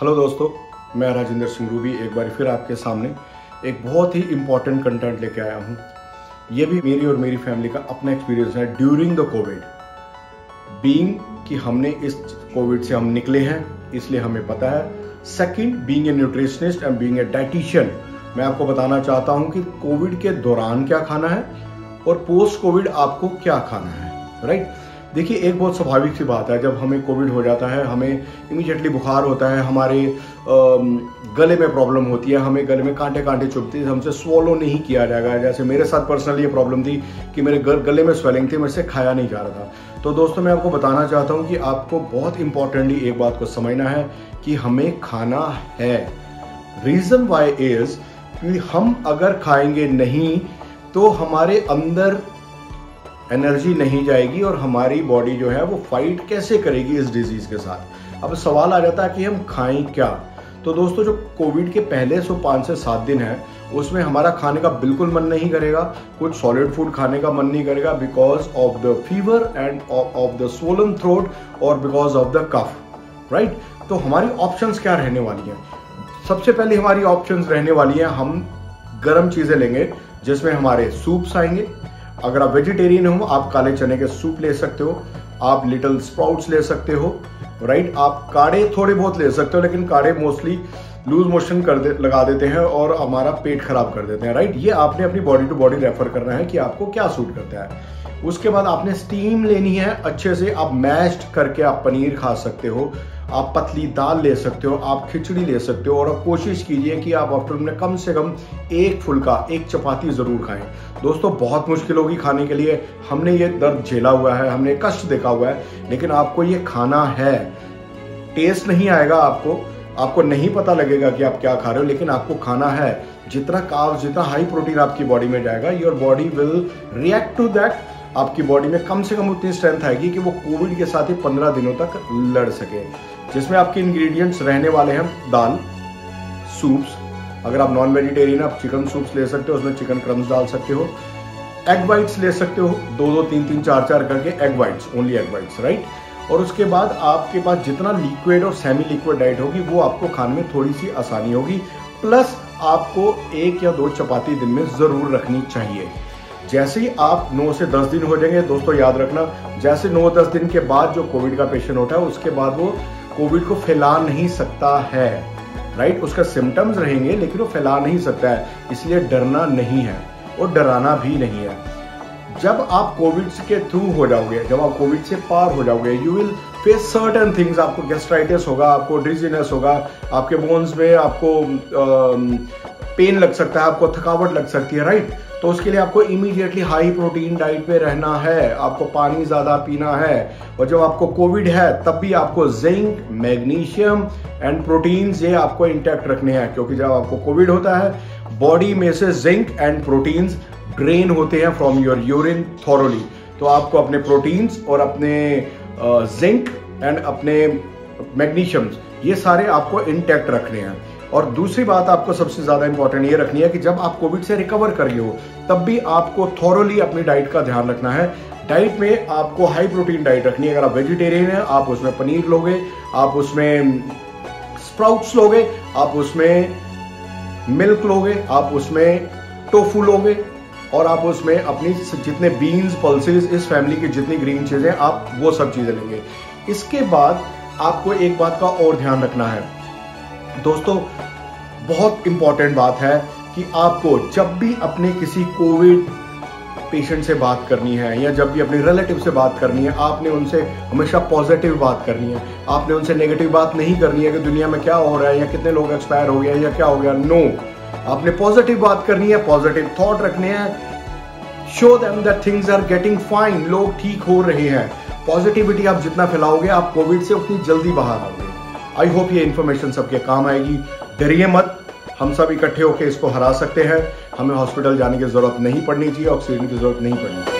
Hello दोस्तों, मैं Rajendra Singh Ruby एक बार फिर आपके सामने एक बहुत ही इम्पॉर्टेंट कंटेंट लेके आया हूँ। ये भी मेरी और मेरी फैमिली का अपना एक्सपीरियंस है ड्यूरिंग द कोविड। बीइंग कि हमने इस कोविड से हम निकले हैं, इसलिए हमें पता है। Second, being a nutritionist and being a dietitian, मैं आपको बताना चाहता हूँ कि कोविड के दौरान क्या खाना है और पोस्ट कोविड आपको क्या खाना है। राइट, देखिए एक बहुत स्वाभाविक सी बात है, जब हमें कोविड हो जाता है हमें इमीडिएटली बुखार होता है, हमारे गले में प्रॉब्लम होती है, हमें गले में कांटे कांटे चुभते हैं, हमसे स्वॉलो नहीं किया जाएगा। जैसे मेरे साथ पर्सनली ये प्रॉब्लम थी कि मेरे गले में स्वेलिंग थी, मेरे से खाया नहीं जा रहा था। तो दोस्तों मैं आपको बताना चाहता हूँ कि आपको बहुत इंपॉर्टेंटली एक बात को समझना है कि हमें खाना है। रीजन वाई इज कि हम अगर खाएंगे नहीं तो हमारे अंदर एनर्जी नहीं जाएगी और हमारी बॉडी जो है वो फाइट कैसे करेगी इस डिजीज के साथ। अब सवाल आ जाता है कि हम खाएं क्या। तो दोस्तों जो कोविड के पहले 5 से 7 दिन है उसमें हमारा खाने का बिल्कुल मन नहीं करेगा, कुछ सॉलिड फूड खाने का मन नहीं करेगा because of the fever and of the swollen throat और because of the cough. Right, तो हमारी ऑप्शंस क्या रहने वाली हैं? सबसे पहले हमारी ऑप्शंस रहने वाली हैं, हम गर्म चीजें लेंगे जिसमें हमारे सूप्स आएंगे। अगर आप वेजिटेरियन हो आप काले चने के सूप ले सकते हो, आप लिटिल स्प्राउट्स ले सकते हो। राइट, आप काढ़े थोड़े बहुत ले सकते हो, लेकिन काढ़े मोस्टली लूज मोशन लगा देते हैं और हमारा पेट खराब कर देते हैं। राइट, ये आपने अपनी बॉडी टू बॉडी रेफर करना है कि आपको क्या सूट करता है। उसके बाद आपने स्टीम लेनी है अच्छे से। आप मैश्ड करके आप पनीर खा सकते हो, आप पतली दाल ले सकते हो, आप खिचड़ी ले सकते हो, और आप कोशिश कीजिए कि आप आफ्टरनून में कम से कम एक फुल्का, एक चपाती जरूर खाएं। दोस्तों बहुत मुश्किल होगी खाने के लिए, हमने ये दर्द झेला हुआ है, हमने कष्ट देखा हुआ है, लेकिन आपको ये खाना है। टेस्ट नहीं आएगा आपको नहीं पता लगेगा कि आप क्या खा रहे हो, लेकिन आपको खाना है। जितना कार्ब्स, जितना हाई प्रोटीन आपकी बॉडी में जाएगा, your body will react to that. आपकी बॉडी में कम से कम उतनी स्ट्रेंथ आएगी कि वो कोविड के साथ ही 15 दिनों तक लड़ सके। जिसमें आपके इंग्रेडिएंट्स रहने वाले हैं दाल, सूप्स, अगर आप नॉन वेजिटेरियन आप चिकन सूप्स ले सकते हो, उसमें चिकन क्रम्स डाल सकते हो। एग वाइट्स ले सकते हो, 2-2, 3-3, 4-4 करके egg whites, only egg whites. Right, और उसके बाद आपके पास जितना लिक्विड और सेमी लिक्विड डाइट होगी वो आपको खाने में थोड़ी सी आसानी होगी। प्लस आपको 1 या 2 चपाती दिन में जरूर रखनी चाहिए। जैसे ही आप 9 से 10 दिन हो जाएंगे, दोस्तों याद रखना, जैसे 9-10 दिन के बाद जो कोविड का पेशेंट होता है उसके बाद वो कोविड को फैला नहीं सकता है। राइट, उसका सिम्टम्स रहेंगे लेकिन वो फैला नहीं सकता है, इसलिए डरना नहीं है और डराना भी नहीं है। जब आप कोविड के थ्रू हो जाओगे, जब आप कोविड से पार हो जाओगे, you will face certain things. आपको गैस्ट्राइटिस होगा, आपको डिजीनेस होगा, आपके बोन्स में आपको पेन लग सकता है, आपको थकावट लग सकती है। राइट, तो उसके लिए आपको इमीडिएटली हाई प्रोटीन डाइट पे रहना है, आपको पानी ज्यादा पीना है। और जब आपको कोविड है तब भी आपको जिंक, मैग्नीशियम एंड प्रोटीन्स ये आपको इंटैक्ट रखने हैं, क्योंकि जब आपको कोविड होता है बॉडी में से जिंक एंड प्रोटीन्स ड्रेन होते हैं फ्रॉम योर यूरिन थॉरोली। तो आपको अपने प्रोटीन्स और अपने जिंक एंड अपने मैग्नीशियम्स ये सारे आपको इंटैक्ट रखने हैं। और दूसरी बात आपको सबसे ज्यादा इंपॉर्टेंट ये रखनी है कि जब आप कोविड से रिकवर कर रहे हो तब भी आपको थॉरोली अपनी डाइट का ध्यान रखना है। डाइट में आपको हाई प्रोटीन डाइट रखनी है। अगर आप वेजिटेरियन हैं आप उसमें पनीर लोगे, आप उसमें स्प्राउट्स लोगे, आप उसमें मिल्क लोगे, आप उसमें टोफू लोगे, और आप उसमें अपनी जितने बीन्स, पल्सेस, इस फैमिली की जितनी ग्रीन चीजें आप वो सब चीजें लेंगे। इसके बाद आपको एक बात का और ध्यान रखना है दोस्तों, बहुत इंपॉर्टेंट बात है कि आपको जब भी अपने किसी कोविड पेशेंट से बात करनी है या जब भी अपने रिलेटिव से बात करनी है, आपने उनसे हमेशा पॉजिटिव बात करनी है। आपने उनसे नेगेटिव बात नहीं करनी है कि दुनिया में क्या हो रहा है या कितने लोग एक्सपायर हो गए या क्या हो गया। नो, आपने पॉजिटिव बात करनी है, पॉजिटिव थॉट रखने हैं। Show them that things are getting fine, लोग ठीक हो रहे हैं। पॉजिटिविटी आप जितना फैलाओगे आप कोविड से उतनी जल्दी बाहर आओगे। आई होप ये इन्फॉर्मेशन सबके काम आएगी। डरिए मत, हम सब इकट्ठे होकर इसको हरा सकते हैं। हमें हॉस्पिटल जाने की जरूरत नहीं पड़नी चाहिए, ऑक्सीजन की जरूरत नहीं पड़नी चाहिए।